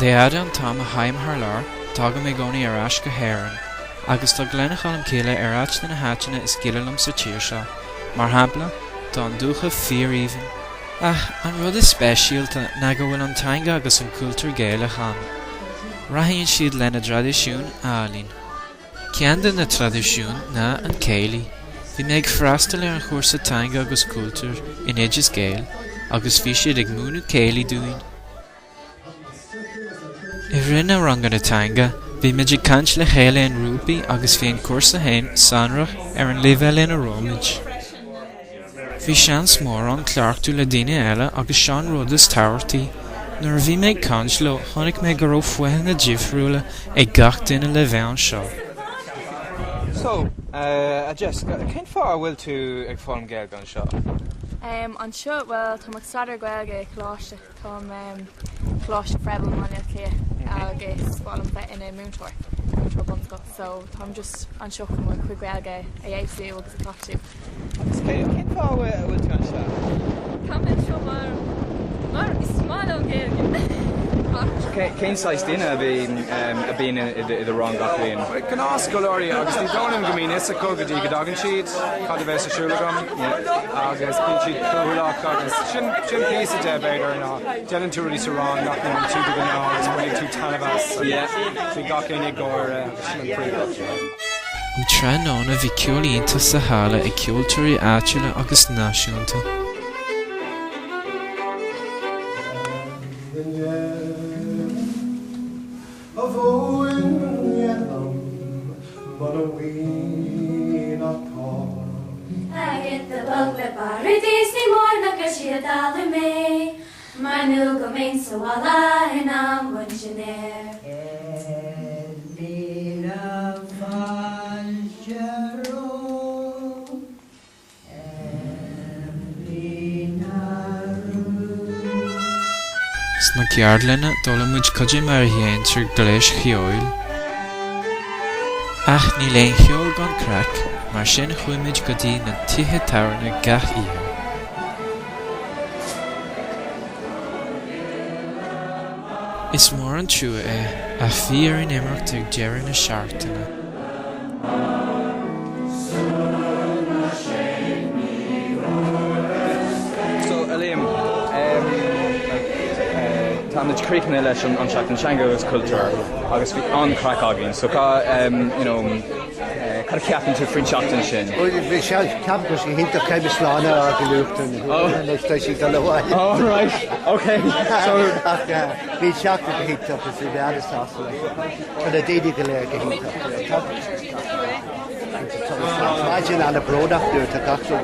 Déad an tám a haim haar lár, tága mé gcónaí ar ais go héireann, agus tá glenn Cholm Cille ar áit na háiteanna is gileann sa tír seo, mar hampla, tá an dúcha fíor-íomhainn. An rud is spéisialta na go bhfuil an teanga agus an cultúr Gaeilge an. Rathíonn siad lena tradiisiún álín. Ceann de na tradiisiún na an céilí. Bhí méid freastal ar an chóirsa teanga agus cultúr in éidir Gaeil, agus bhí siad ag múnú céilí dúin. I rinne rangan na teanga, bhí méid ag caint le chéile an rúpaí agus bhí an cuirsa hain sanrach ar an leibhéil in a róid. Bhí seans mór an clearchtú le daoine eile agus seán rud is táirtaí. Nuair bhí méid caint le tháinig méid go raibh fuithe na difriúla ag gach duine le bhean seo. So, Jessica, cén far bhfuil tú ag fáilm Gaeilge an seo? An seo, well, tá ag stadar Gaeilge chláiste, tá chláiste frebal máine clé agus fáilm bheith ina múntóir bunsco, so tá just an seo chumór chuig Gaeilge a dhéobhsú agus a clachtú. Cén far bhfuil tú an seo? Tá mé seo mar is máil an Gaeilge. Cén sais duine a bhíon i do rang gach líon? Gná scoláirí agus ní dónam go mín is a cogad í go dagan siad, cad a bheith sa siúlagam, agus bíonn siad cúlach agus sin píos a de beidir ná. Deann tú ruí sa rang nach an tú go ná agus bhfuil tú tanabas. Bhí gach éine gcóir sin an príomh. An treanóna bhí ceolínta sa hála ag ceoltóirí áitiúla agus náisiúnta. Maar nu kom eens zo alla en aan wens je neer. Sna ceardlanna dóla muid cuidir mar dhéann tar gléis cheoil. Ach ní léon cheol gan crack, mar sin chuimiid go dtí na tithe táirne gach ihe. Is mór an trua a bhí ar an imireacht ag deireadh na seachtaine. So, Liam, tá na críochanna leis an seachtain teanga agus cultúr agus bhí an crack agin, so cad ceapan tú faoin seachtain sin? Bhí se ceap go go hinnta céim sláánna a go luachtain leis sí go leháil. Oh, right, okay. So, bhí seachta go hinnta agus bhí bheadastá leis. Chud a déine go léir go hinnta. Máidjin an a bródach dúirt a gachú.